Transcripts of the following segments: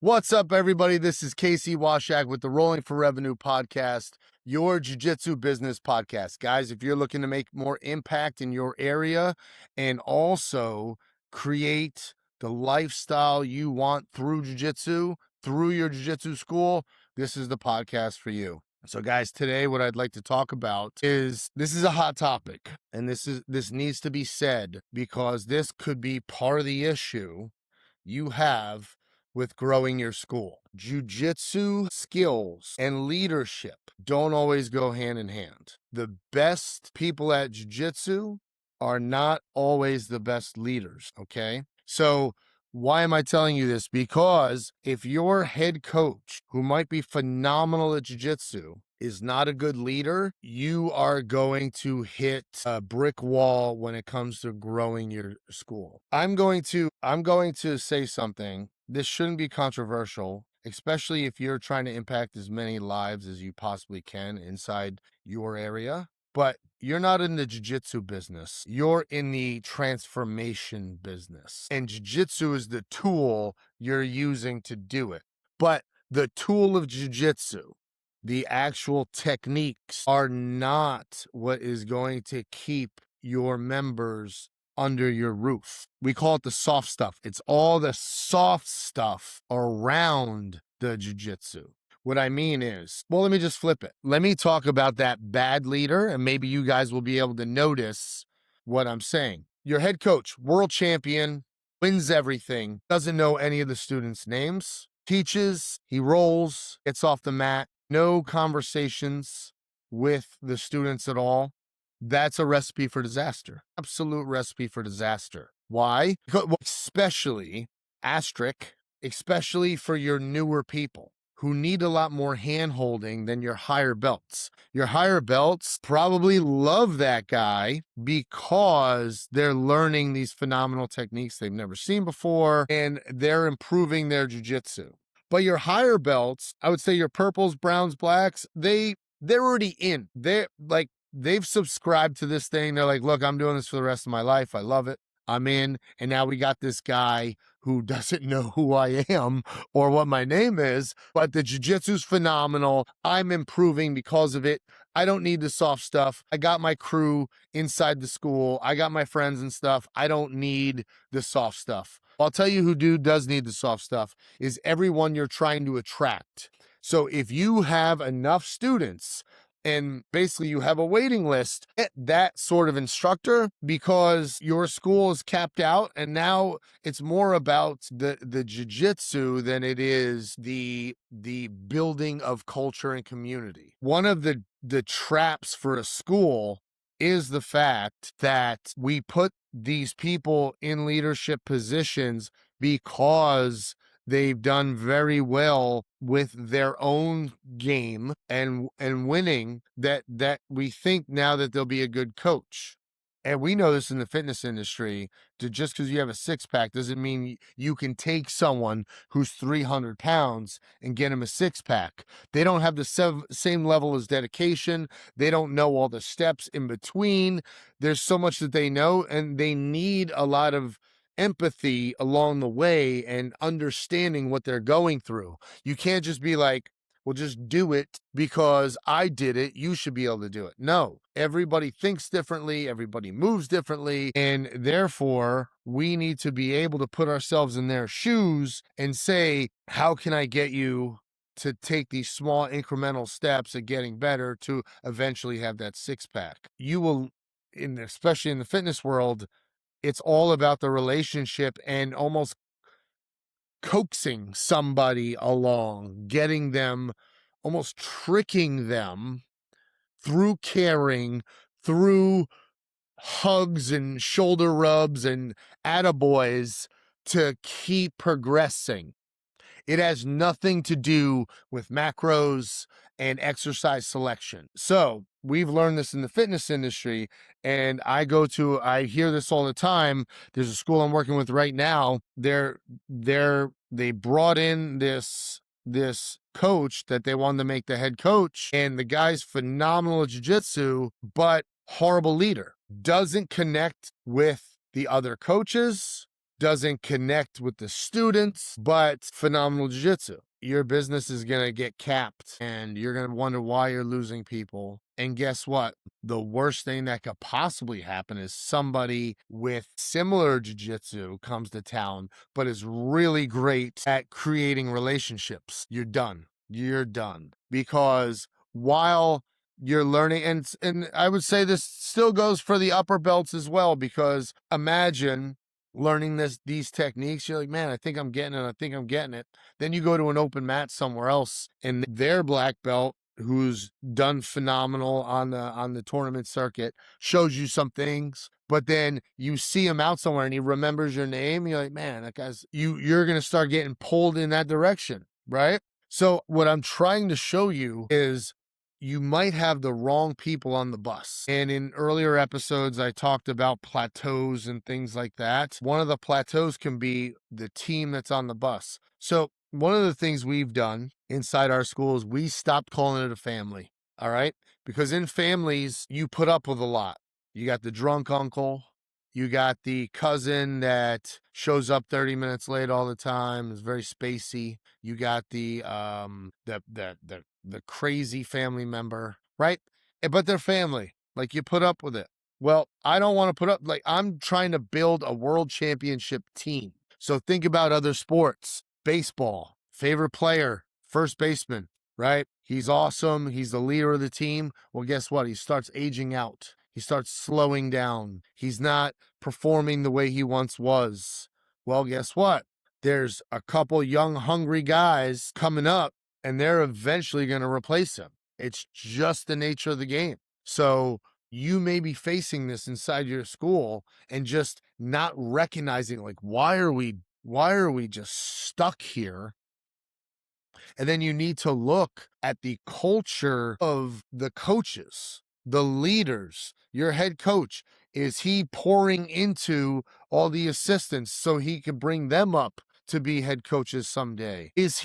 What's up, everybody? This is Casey Washak with the Rolling for Revenue podcast, your jiu-jitsu business podcast. Guys, if you're looking to make more impact in your area and also create the lifestyle you want through jiu-jitsu, through your jiu-jitsu school, this is the podcast for you. So guys, today what I'd like to talk about is this is a hot topic, and this needs to be said because this could be part of the issue you have with growing your school. Jiu-jitsu skills and leadership don't always go hand in hand. The best people at jiu-jitsu are not always the best leaders, okay? So why am I telling you this? Because if your head coach, who might be phenomenal at jiu-jitsu, is not a good leader, you are going to hit a brick wall when it comes to growing your school. I'm going to say something. This shouldn't be controversial, especially if you're trying to impact as many lives as you possibly can inside your area. But you're not in the jiu-jitsu business. You're in the transformation business. And jiu-jitsu is the tool you're using to do it. But the tool of jiu-jitsu, the actual techniques, are not what is going to keep your members under your roof. We call it the soft stuff. It's all the soft stuff around the jiu-jitsu. What I mean is, well, let me just flip it. Let me talk about that bad leader, and maybe you guys will be able to notice what I'm saying. Your head coach, world champion, wins everything, doesn't know any of the students' names, teaches, he rolls, gets off the mat, no conversations with the students at all. That's a recipe for disaster. Absolute recipe for disaster. Why? Because, especially for your newer people who need a lot more hand-holding than your higher belts. Your higher belts probably love that guy because they're learning these phenomenal techniques they've never seen before, and they're improving their jiu-jitsu. But your higher belts, I would say your purples, browns, blacks, they're already in. They've subscribed to this thing. They're like, look, I'm doing this for the rest of my life. I love it. I'm in. And now we got this guy who doesn't know who I am or what my name is, but the jiu-jitsu's phenomenal. I'm improving because of it. I don't need the soft stuff. I got my crew inside the school. I got my friends and stuff. I don't need the soft stuff. I'll tell you who does need the soft stuff is everyone you're trying to attract. So if you have enough students and basically you have a waiting list, get that sort of instructor because your school is capped out, and now it's more about the jiu-jitsu than it is the building of culture and community. One of the traps for a school is the fact that we put these people in leadership positions because they've done very well with their own game and winning, that we think now that they'll be a good coach. And we know this in the fitness industry, just because you have a six-pack doesn't mean you can take someone who's 300 pounds and get him a six-pack. They don't have the same level as dedication. They don't know all the steps in between. There's so much that they know, and they need a lot of empathy along the way and understanding what they're going through. You can't just be like, well, just do it because I did it. You should be able to do it. No, everybody thinks differently. Everybody moves differently. And therefore, we need to be able to put ourselves in their shoes and say, how can I get you to take these small incremental steps of getting better to eventually have that six-pack? You will, especially in the fitness world, it's all about the relationship and almost coaxing somebody along, getting them, almost tricking them through caring, through hugs and shoulder rubs and attaboys to keep progressing. It has nothing to do with macros and exercise selection. So we've learned this in the fitness industry, and I hear this all the time. There's a school I'm working with right now. They brought in this coach that they wanted to make the head coach, and the guy's phenomenal at jiu-jitsu, but horrible leader. Doesn't connect with the other coaches, doesn't connect with the students, but phenomenal jiu-jitsu. Your business is going to get capped and you're going to wonder why you're losing people. And guess what? The worst thing that could possibly happen is somebody with similar jiu-jitsu comes to town, but is really great at creating relationships. You're done. You're done. Because while you're learning, and I would say this still goes for the upper belts as well, because imagine learning these techniques, you're like, man, I think I'm getting it. I think I'm getting it. Then you go to an open mat somewhere else and their black belt who's done phenomenal on the tournament circuit shows you some things, but then you see him out somewhere and he remembers your name. You're like, man, that guy's you're going to start getting pulled in that direction. Right. So what I'm trying to show you is you might have the wrong people on the bus. And in earlier episodes, I talked about plateaus and things like that. One of the plateaus can be the team that's on the bus. So one of the things we've done inside our schools, we stopped calling it a family. All right. Because in families, you put up with a lot. You got the drunk uncle. You got the cousin that shows up 30 minutes late all the time, is very spacey. You got the crazy family member, right? But they're family. Like, you put up with it. Well, I don't want to put up, like, I'm trying to build a world championship team. So think about other sports. Baseball, favorite player, first baseman, right? He's awesome. He's the leader of the team. Well, guess what? He starts aging out. He starts slowing down. He's not performing the way he once was. Well, guess what? There's a couple young, hungry guys coming up, and they're eventually going to replace him. It's just the nature of the game. So you may be facing this inside your school and just not recognizing, like, why are we just stuck here? And then you need to look at the culture of the coaches, the leaders, your head coach. Is he pouring into all the assistants so he can bring them up to be head coaches someday? If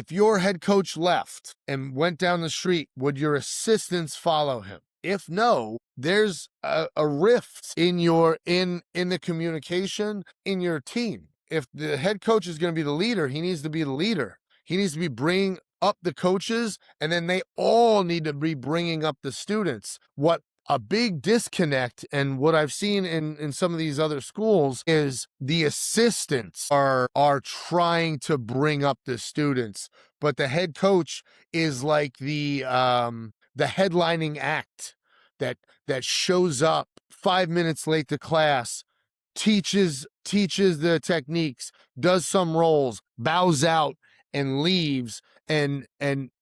your head coach left and went down the street, would your assistants follow him? If no, there's a rift in the communication in your team. If the head coach is going to be the leader, he needs to be the leader. He needs to be bringing up the coaches, and then they all need to be bringing up the students. What a big disconnect, and what I've seen in some of these other schools, is the assistants are trying to bring up the students, but the head coach is like the headlining act that shows up 5 minutes late to class, teaches the techniques, does some rolls, bows out, and leaves, and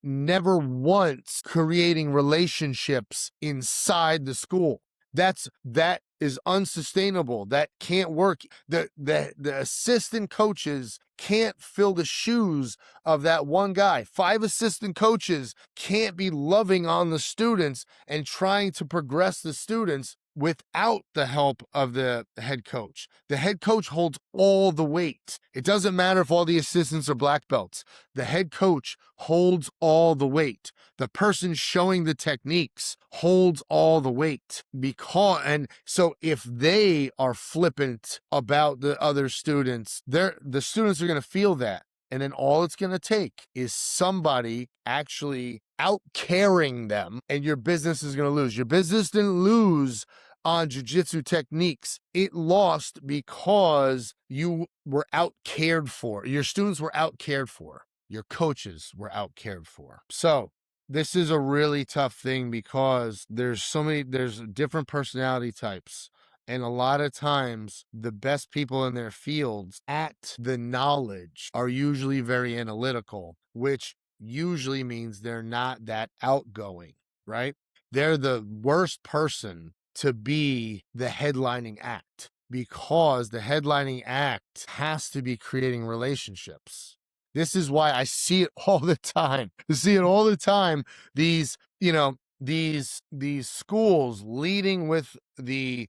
never once creating relationships inside the school. That is unsustainable. That can't work. The assistant coaches can't fill the shoes of that one guy. 5 assistant coaches can't be loving on the students and trying to progress the students without the help of the head coach. The head coach holds all the weight. It doesn't matter if all the assistants are black belts. The head coach holds all the weight. The person showing the techniques holds all the weight, and so if they are flippant about the other students, the students are going to feel that. And then all it's going to take is somebody actually out caring them, and your business is going to lose. Your business didn't lose on jiu-jitsu techniques. It lost because you were out cared for. Your students were out cared for. Your coaches were out cared for. So this is a really tough thing because there's different personality types. And a lot of times, the best people in their fields at the knowledge are usually very analytical, which usually means they're not that outgoing, right? They're the worst person to be the headlining act, because the headlining act has to be creating relationships. This is why I see it all the time. These, these schools leading with the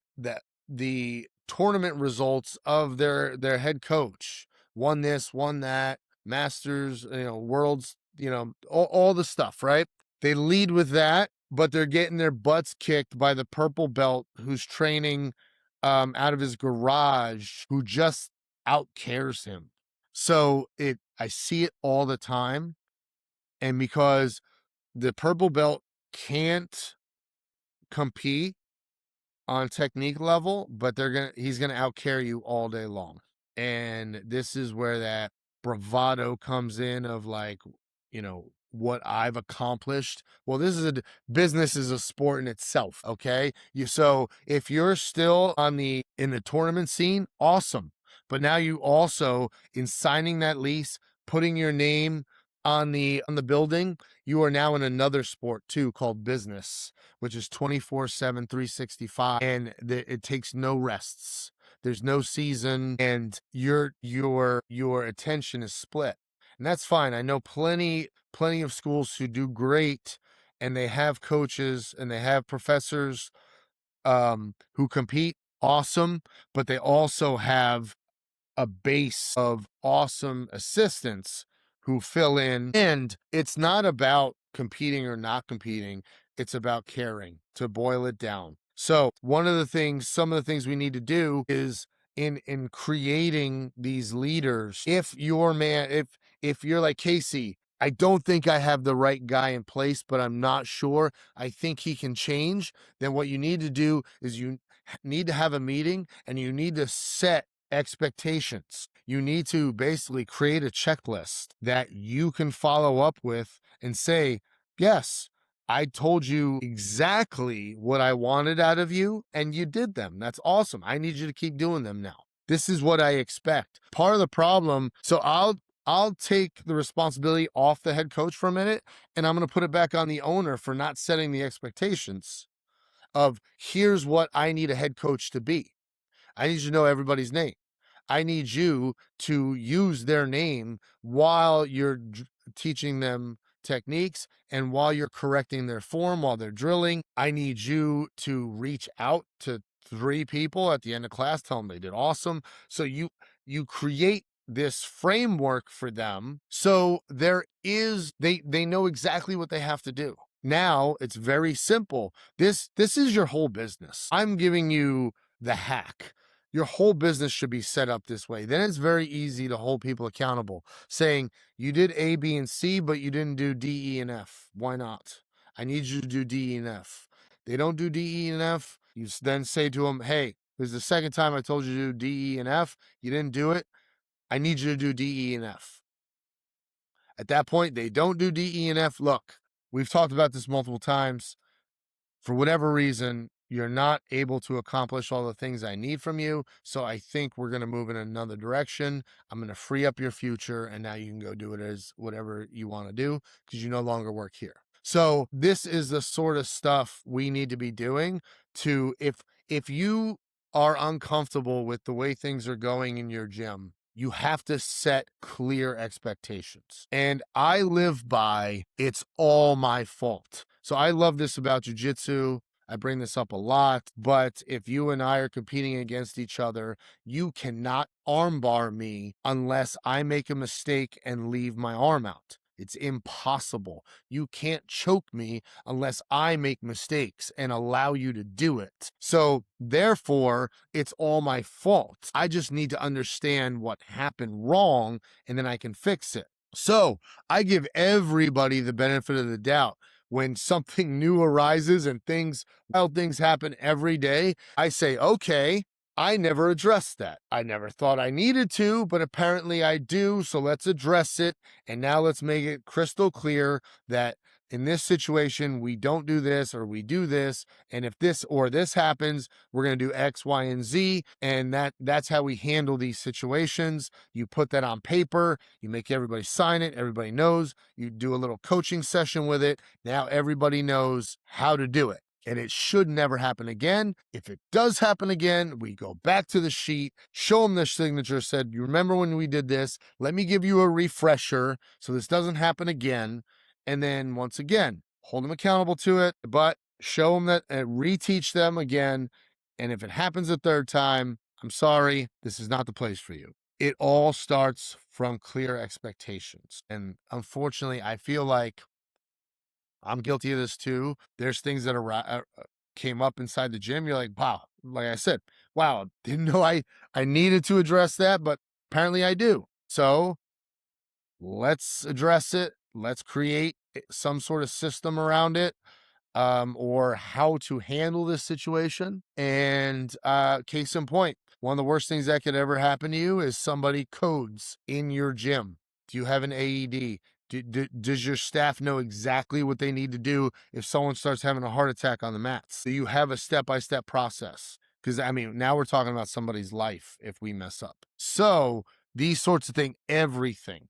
tournament results of their head coach. Won this, won that, masters, worlds, all the stuff, right? They lead with that, but they're getting their butts kicked by the purple belt who's training out of his garage who just outcares him. So I see it all the time. And because the purple belt can't compete on technique level, but he's gonna outcarry you all day long. And this is where that bravado comes in of like, what I've accomplished. Well, business is a sport in itself, okay? So if you're still in the tournament scene, awesome. But now you also, in signing that lease, putting your name on the building, you are now in another sport too called business, which is 24/7, 365, and it takes no rests. There's no season, and your attention is split. And that's fine. I know plenty of schools who do great, and they have coaches and they have professors who compete awesome, but they also have a base of awesome assistants who fill in. And it's not about competing or not competing, it's about caring, to boil it down. So some of the things we need to do is in creating these leaders. If you're like, Casey, I don't think I have the right guy in place, but I'm not sure, I think he can change, then what you need to do is you need to have a meeting and you need to set expectations. You need to basically create a checklist that you can follow up with and say, yes, I told you exactly what I wanted out of you and you did them. That's awesome. I need you to keep doing them now. This is what I expect. Part of the problem, so I'll take the responsibility off the head coach for a minute, and I'm going to put it back on the owner for not setting the expectations of, here's what I need a head coach to be. I need you to know everybody's name. I need you to use their name while you're teaching them techniques and while you're correcting their form, while they're drilling. I need you to reach out to 3 people at the end of class, tell them they did awesome. So you create this framework for them, so they know exactly what they have to do. Now it's very simple. This is your whole business. I'm giving you the hack. Your whole business should be set up this way. Then it's very easy to hold people accountable, saying, you did A, B, and C, but you didn't do D, E, and F. Why not? I need you to do D, E, and F. They don't do D, E, and F. You then say to them, hey, this is the second time I told you to do D, E, and F. You didn't do it. I need you to do D, E, and F. At that point, they don't do D, E, and F. Look, we've talked about this multiple times. For whatever reason, you're not able to accomplish all the things I need from you. So I think we're going to move in another direction. I'm going to free up your future, and now you can go do it as whatever you want to do because you no longer work here. So this is the sort of stuff we need to be doing to, if you are uncomfortable with the way things are going in your gym, you have to set clear expectations. And I live by, it's all my fault. So I love this about Jiu Jitsu. I bring this up a lot, but if you and I are competing against each other, you cannot armbar me unless I make a mistake and leave my arm out. It's impossible. You can't choke me unless I make mistakes and allow you to do it. So therefore, it's all my fault. I just need to understand what happened wrong, and then I can fix it. So I give everybody the benefit of the doubt. When something new arises and wild things happen every day, I say, okay, I never addressed that. I never thought I needed to, but apparently I do. So let's address it. And now let's make it crystal clear that in this situation, we don't do this or we do this. And if this or this happens, we're going to do X, Y, and Z. And that's how we handle these situations. You put that on paper, you make everybody sign it. Everybody knows. You do a little coaching session with it. Now everybody knows how to do it. And it should never happen again. If it does happen again, we go back to the sheet, show them the signature, said, you remember when we did this? Let me give you a refresher so this doesn't happen again. And then once again, hold them accountable to it, but show them that and reteach them again. And if it happens a third time, I'm sorry, this is not the place for you. It all starts from clear expectations. And unfortunately, I feel like I'm guilty of this too. There's things that came up inside the gym, you're like, wow, like I said, wow, didn't know I needed to address that, but apparently I do. So let's address it. Let's create some sort of system around it, or how to handle this situation. And case in point, one of the worst things that could ever happen to you is somebody codes in your gym. Do you have an AED? Does your staff know exactly what they need to do if someone starts having a heart attack on the mats? Do you have a step-by-step process? Because, I mean, now we're talking about somebody's life if we mess up. So these sorts of things, everything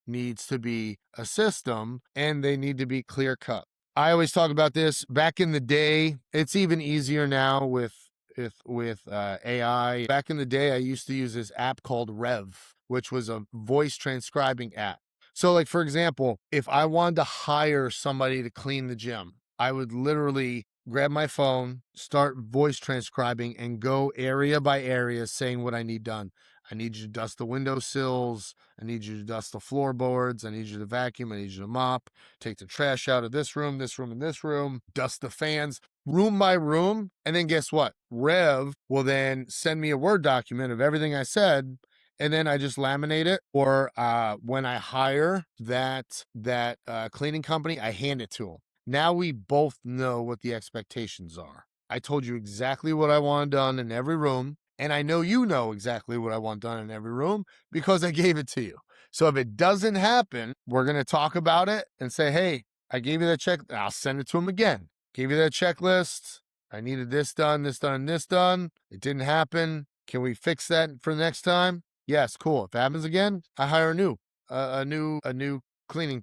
needs to be a system, and they need to be clear cut. I always talk about this. Back in the day, it's even easier now with AI. Back in the day, I used to use this app called Rev, which was a voice transcribing app. So, like, for example, if I wanted to hire somebody to clean the gym, I would literally grab my phone, start voice transcribing, and go area by area saying what I need done. I need you to dust the windowsills. I need you to dust the floorboards. I need you to vacuum. I need you to mop. Take the trash out of this room, and this room. Dust the fans, room by room. And then guess what? Rev will then send me a Word document of everything I said, and then I just laminate it. Or when I hire that cleaning company, I hand it to them. Now we both know what the expectations are. I told you exactly what I want done in every room, and I know you know exactly what I want done in every room because I gave it to you. So if it doesn't happen, we're going to talk about it and say, hey, I gave you that check. I'll send it to them again. Gave you that checklist. I needed this done, this done, and this done. It didn't happen. Can we fix that for next time? Yes, cool. If it happens again, I hire a new cleaning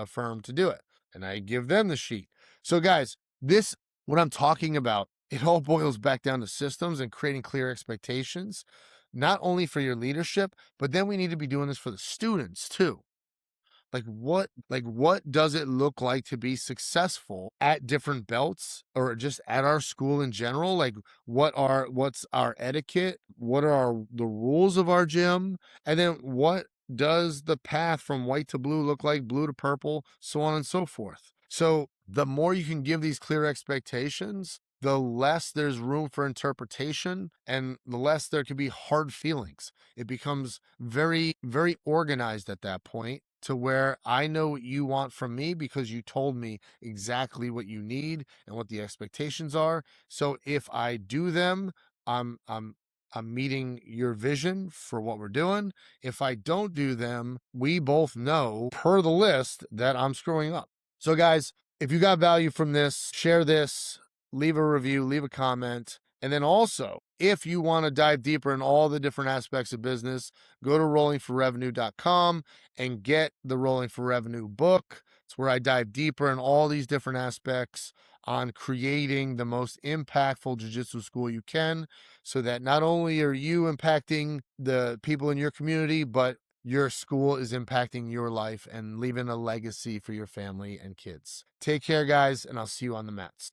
firm to do it, and I give them the sheet. So guys, this, what I'm talking about, it all boils back down to systems and creating clear expectations, not only for your leadership, but then we need to be doing this for the students too. Like what does it look like to be successful at different belts or just at our school in general? Like what's our etiquette? What are the rules of our gym? And then what does the path from white to blue look like, blue to purple, so on and so forth? So the more you can give these clear expectations, the less there's room for interpretation and the less there can be hard feelings. It becomes very, very organized at that point, to where I know what you want from me because you told me exactly what you need and what the expectations are. So if I do them, I'm meeting your vision for what we're doing. If I don't do them, we both know per the list that I'm screwing up. So guys, if you got value from this, share this, leave a review, leave a comment. And then also, if you want to dive deeper in all the different aspects of business, go to rollingforrevenue.com and get the Rolling for Revenue book. It's where I dive deeper in all these different aspects on creating the most impactful jiu-jitsu school you can, so that not only are you impacting the people in your community, but your school is impacting your life and leaving a legacy for your family and kids. Take care, guys, and I'll see you on the mats.